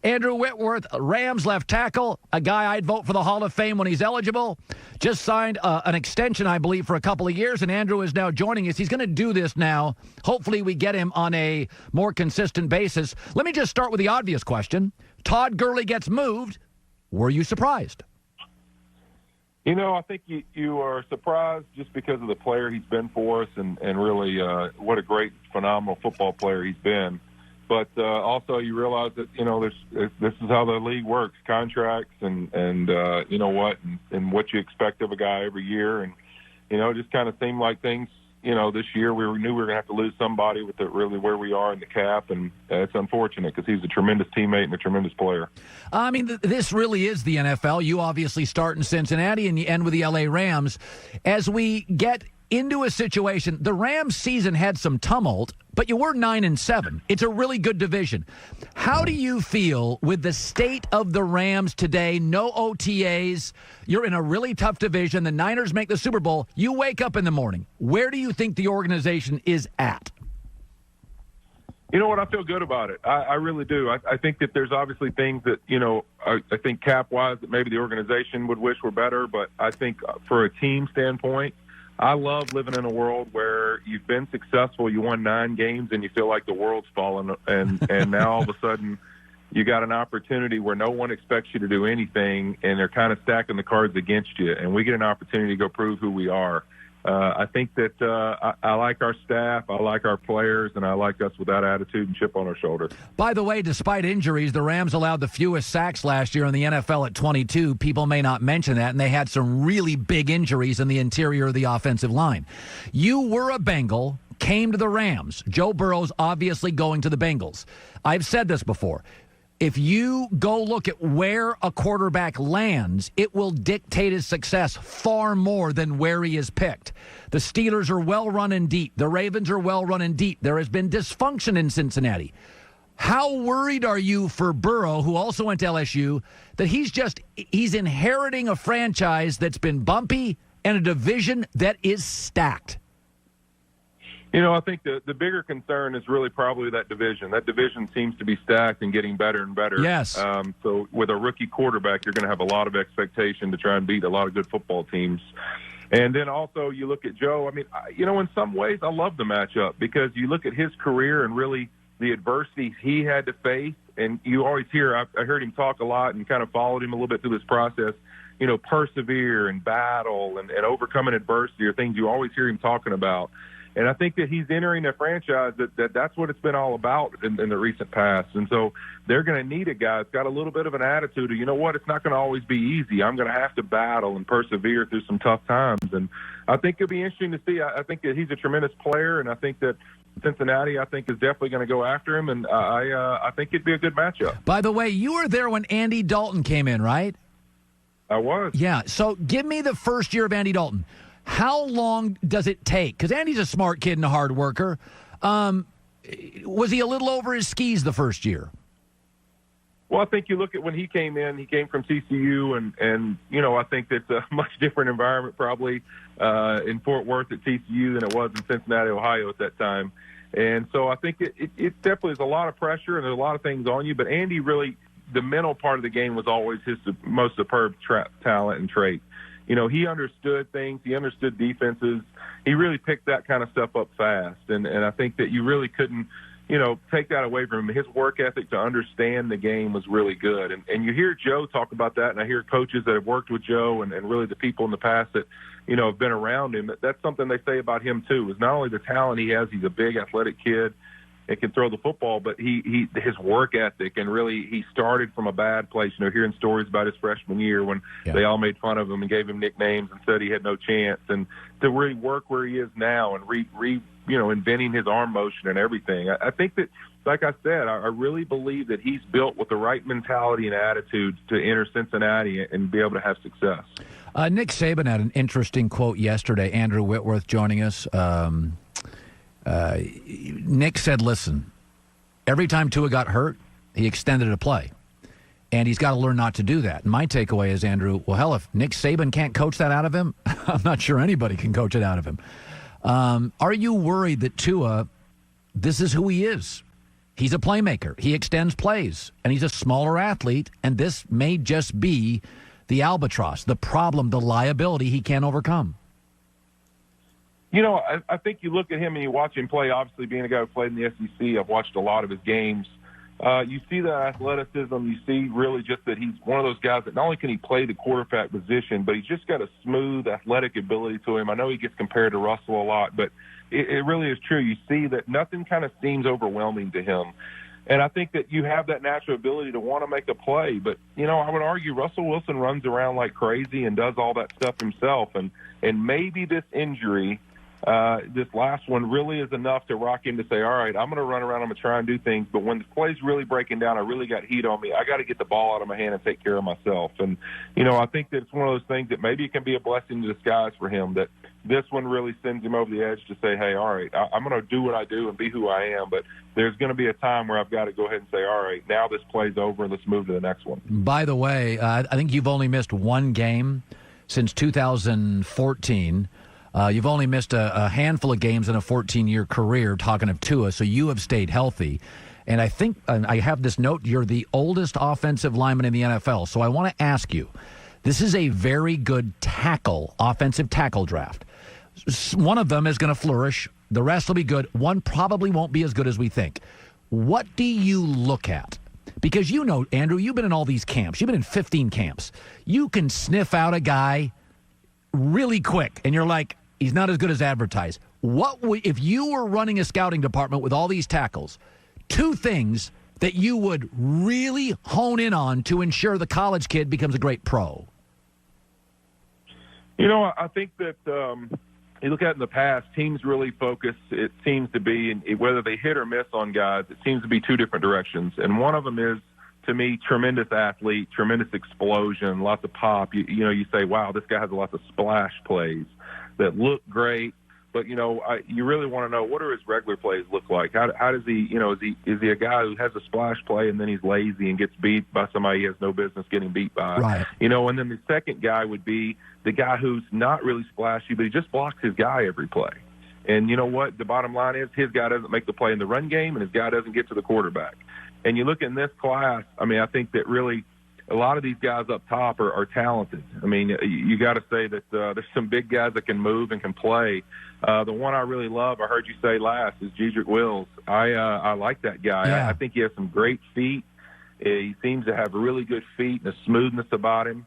Andrew Whitworth, Rams left tackle, a guy I'd vote for the Hall of Fame when he's eligible, just signed an extension, I believe, for a couple of years, and Andrew is now joining us. He's going to do this now. Hopefully we get him on a more consistent basis. Let me just start with the obvious question. Todd Gurley gets moved. Were you surprised? I think you are surprised just because of the player he's been for us and really what a great, phenomenal football player he's been. But also you realize that, this is how the league works, contracts and and what you expect of a guy every year. And, it just kind of seemed like things, this year we knew we were going to have to lose somebody with really where we are in the cap. And it's unfortunate because he's a tremendous teammate and a tremendous player. I mean, this really is the NFL. You obviously start in Cincinnati and you end with the LA Rams. As we get into a situation, the Rams season had some tumult, but you were 9-7. It's a really good division. How do you feel with the state of the Rams today? No OTAs. You're in a really tough division. The Niners make the Super Bowl. You wake up in the morning. Where do you think the organization is at? You know what? I feel good about it. I really do. I think that there's obviously things that, I think cap-wise that maybe the organization would wish were better, but I think for a team standpoint, I love living in a world where you've been successful, you won 9 games, and you feel like the world's fallen, and now all of a sudden you got an opportunity where no one expects you to do anything, and they're kind of stacking the cards against you, and we get an opportunity to go prove who we are. I think that I like our staff, I like our players, and I like us with that attitude and chip on our shoulder. By the way, despite injuries, the Rams allowed the fewest sacks last year in the NFL at 22. People may not mention that, and they had some really big injuries in the interior of the offensive line. You were a Bengal, came to the Rams. Joe Burrow's obviously going to the Bengals. I've said this before. If you go look at where a quarterback lands, it will dictate his success far more than where he is picked. The Steelers are well run and deep. The Ravens are well run and deep. There has been dysfunction in Cincinnati. How worried are you for Burrow, who also went to LSU, that he's inheriting a franchise that's been bumpy and a division that is stacked? I think the bigger concern is really probably that division. That division seems to be stacked and getting better and better. Yes. So with a rookie quarterback, you're going to have a lot of expectation to try and beat a lot of good football teams. And then also you look at Joe. I mean, in some ways I love the matchup because you look at his career and really the adversities he had to face. And you always hear, I heard him talk a lot and kind of followed him a little bit through this process, persevere and battle and overcoming adversity are things you always hear him talking about. And I think that he's entering a franchise that's what it's been all about in the recent past. And so they're going to need a guy that's got a little bit of an attitude of, it's not going to always be easy. I'm going to have to battle and persevere through some tough times. And I think it'll be interesting to see. I think that he's a tremendous player, and I think that Cincinnati, is definitely going to go after him. And I think it'd be a good matchup. By the way, you were there when Andy Dalton came in, right? I was. Yeah. So give me the first year of Andy Dalton. How long does it take? Because Andy's a smart kid and a hard worker. Was he a little over his skis the first year? Well, I think you look at when he came in, he came from TCU, and I think it's a much different environment probably in Fort Worth at TCU than it was in Cincinnati, Ohio at that time. And so I think it definitely is a lot of pressure and there's a lot of things on you. But Andy really, the mental part of the game was always his most superb talent and trait. He understood things. He understood defenses. He really picked that kind of stuff up fast. And I think that you really couldn't, take that away from him. His work ethic to understand the game was really good. And you hear Joe talk about that, and I hear coaches that have worked with Joe and really the people in the past that, have been around him. That's something they say about him, too, is not only the talent he has, he's a big athletic kid and can throw the football, but his work ethic, and really he started from a bad place. Hearing stories about his freshman year when they all made fun of him and gave him nicknames and said he had no chance, and to really work where he is now and inventing his arm motion and everything. I think that, like I said, I really believe that he's built with the right mentality and attitude to enter Cincinnati and be able to have success. Nick Saban had an interesting quote yesterday. Andrew Whitworth joining us. Nick said, listen, every time Tua got hurt, he extended a play. And he's got to learn not to do that. And my takeaway is, Andrew, well, hell, if Nick Saban can't coach that out of him, I'm not sure anybody can coach it out of him. Are you worried that Tua, this is who he is? He's a playmaker. He extends plays, and he's a smaller athlete, and this may just be the albatross, the problem, the liability he can't overcome. You know, I think you look at him and you watch him play, obviously being a guy who played in the SEC. I've watched a lot of his games. You see that athleticism. You see really just that he's one of those guys that not only can he play the quarterback position, but he's just got a smooth athletic ability to him. I know he gets compared to Russell a lot, but it really is true. You see that nothing kind of seems overwhelming to him. And I think that you have that natural ability to want to make a play. But, you know, I would argue Russell Wilson runs around like crazy and does all that stuff himself. And maybe this injury, this last one, really is enough to rock him to say, all right, I'm going to run around, I'm going to try and do things. But when the play's really breaking down, I really got heat on me. I got to get the ball out of my hand and take care of myself. And, you know, I think that it's one of those things that maybe it can be a blessing in disguise for him, that this one really sends him over the edge to say, hey, all right, I'm going to do what I do and be who I am. But there's going to be a time where I've got to go ahead and say, all right, now this play's over. Let's move to the next one. By the way, I think you've only missed one game since 2014. You've only missed a handful of games in a 14-year career, talking of Tua, so you have stayed healthy. And I think I have this note, you're the oldest offensive lineman in the NFL. So I want to ask you, this is a very good offensive tackle draft. One of them is going to flourish. The rest will be good. One probably won't be as good as we think. What do you look at? Because you know, Andrew, you've been in all these camps. You've been in 15 camps. You can sniff out a guy really quick, and you're like, he's not as good as advertised. If you were running a scouting department with all these tackles, two things that you would really hone in on to ensure the college kid becomes a great pro? You know, I think that you look at in the past, teams really focus, it seems to be, whether they hit or miss on guys, it seems to be two different directions. And one of them is, to me, tremendous athlete, tremendous explosion, lots of pop. You know, you say, wow, this guy has lots of splash plays that look great. But, you know, you really want to know, what do his regular plays look like? How does he, you know, is he a guy who has a splash play and then he's lazy and gets beat by somebody he has no business getting beat by? Right. You know, and then the second guy would be the guy who's not really splashy, but he just blocks his guy every play. And you know what? The bottom line is his guy doesn't make the play in the run game and his guy doesn't get to the quarterback. And you look in this class, I mean, I think that really a lot of these guys up top are talented. I mean, you got to say that there's some big guys that can move and can play. The one I really love, I heard you say last, is Jedrick Wills. I like that guy. Yeah. I think he has some great feet. He seems to have really good feet and a smoothness about him.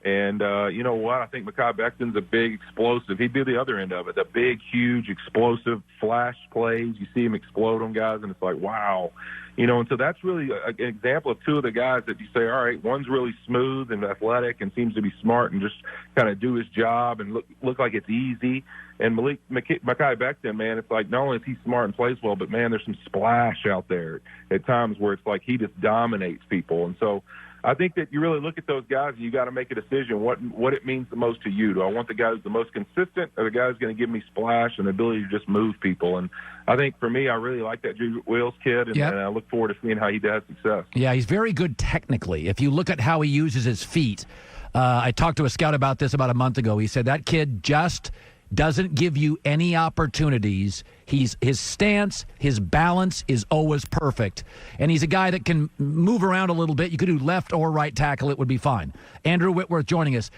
And you know what? I think Mekhi Becton's a big explosive. He'd be the other end of it. The big, huge, explosive flash plays. You see him explode on guys, and it's like, wow. You know, and so that's really an example of two of the guys that you say, all right, one's really smooth and athletic and seems to be smart and just kind of do his job and look like it's easy. And Mekhi Becton, man, it's like not only is he smart and plays well, but, man, there's some splash out there at times where it's like he just dominates people. And so I think that you really look at those guys and you got to make a decision what it means the most to you. Do I want the guy who's the most consistent, or the guy who's going to give me splash and the ability to just move people? And I think for me, I really like that Jedrick Wills kid, and I look forward to seeing how he does success. Yeah, he's very good technically. If you look at how he uses his feet, I talked to a scout about this about a month ago. He said that kid just doesn't give you any opportunities. His stance, his balance is always perfect. And he's a guy that can move around a little bit. You could do left or right tackle. It would be fine. Andrew Whitworth joining us.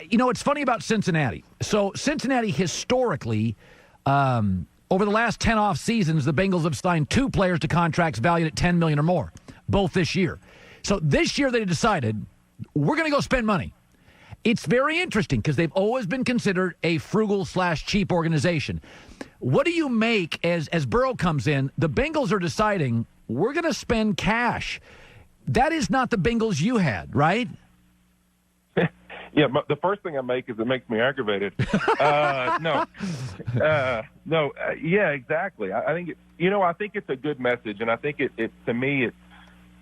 You know, it's funny about Cincinnati. So Cincinnati historically, over the last 10 off seasons, the Bengals have signed two players to contracts valued at $10 million or more, both this year. So this year they decided, we're going to go spend money. It's very interesting because they've always been considered a frugal/cheap organization. What do you make as Burrow comes in? The Bengals are deciding, we're going to spend cash. That is not the Bengals you had, right? Yeah, the first thing I make is it makes me aggravated. Yeah, exactly. I think I think it's a good message, and I think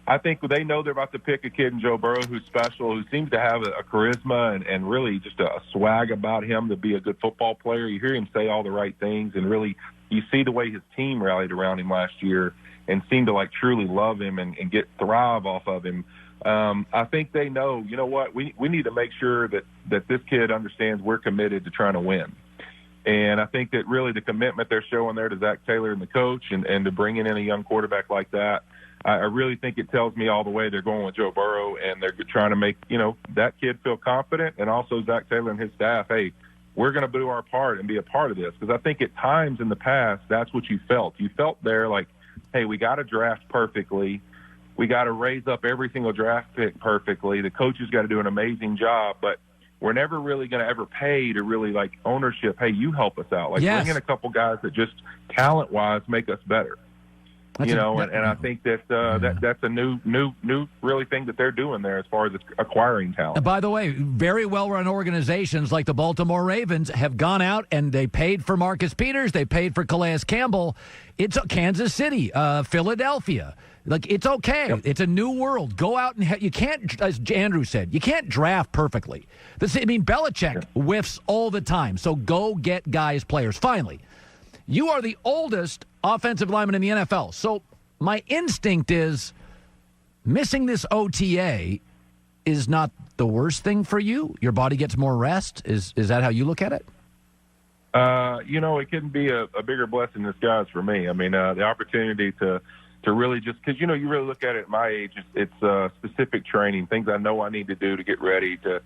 I think they know they're about to pick a kid in Joe Burrow who's special, who seems to have a charisma and really just a swag about him to be a good football player. You hear him say all the right things, and really you see the way his team rallied around him last year and seemed to like truly love him and thrive off of him. I think they know, you know what, we need to make sure that this kid understands we're committed to trying to win. And I think that really the commitment they're showing there to Zach Taylor and the coach and to bringing in a young quarterback like that, I really think it tells me all the way they're going with Joe Burrow, and they're trying to make, that kid feel confident, and also Zach Taylor and his staff, hey, we're going to do our part and be a part of this. Because I think at times in the past, that's what you felt. You felt there like, hey, we got to draft perfectly. We got to raise up every single draft pick perfectly. The coaches got to do an amazing job, but we're never really going to ever pay to really like ownership. Hey, you help us out. Like yes. bring in a couple guys that just talent-wise make us better. And I think that that's a new really thing that they're doing there as far as acquiring talent. And by the way, very well-run organizations like the Baltimore Ravens have gone out and they paid for Marcus Peters, they paid for Calais Campbell. It's Kansas City, Philadelphia. Like, it's okay. Yep. It's a new world. Go out and you can't, as Andrew said, you can't draft perfectly. Belichick whiffs all the time. So go get guys, players. Finally, you are the oldest offensive lineman in the NFL. So my instinct is missing this OTA is not the worst thing for you. Your body gets more rest. Is that how you look at it? It couldn't be a bigger blessing in disguise for me. I mean, the opportunity to really just, because, you really look at it at my age, it's specific training, things I know I need to do to get ready to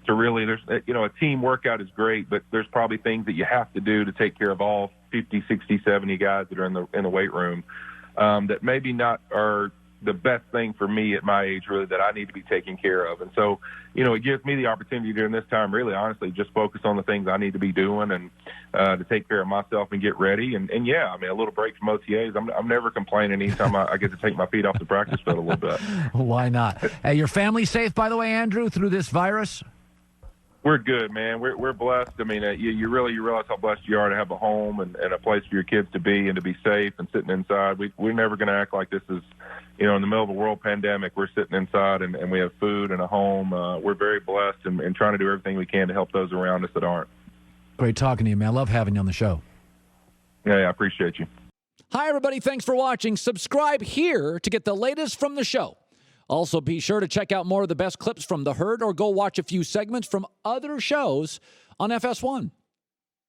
really, there's, a team workout is great, but there's probably things that you have to do to take care of all 50, 60, 70 guys that are in the weight room that maybe not are the best thing for me at my age, really, that I need to be taking care of. And so, it gives me the opportunity during this time, really, honestly, just focus on the things I need to be doing and to take care of myself and get ready. And a little break from OTAs. I'm never complaining anytime I get to take my feet off the practice field a little bit. Why not? Your family safe, by the way, Andrew, through this virus? We're good, man. We're blessed. I mean, you realize how blessed you are to have a home and a place for your kids to be and to be safe and sitting inside. We're never going to act like this is, in the middle of a world pandemic. We're sitting inside and we have food and a home. We're very blessed and trying to do everything we can to help those around us that aren't. Great talking to you, man. I love having you on the show. Yeah, I appreciate you. Hi, everybody. Thanks for watching. Subscribe here to get the latest from the show. Also, be sure to check out more of the best clips from The Herd or go watch a few segments from other shows on FS1.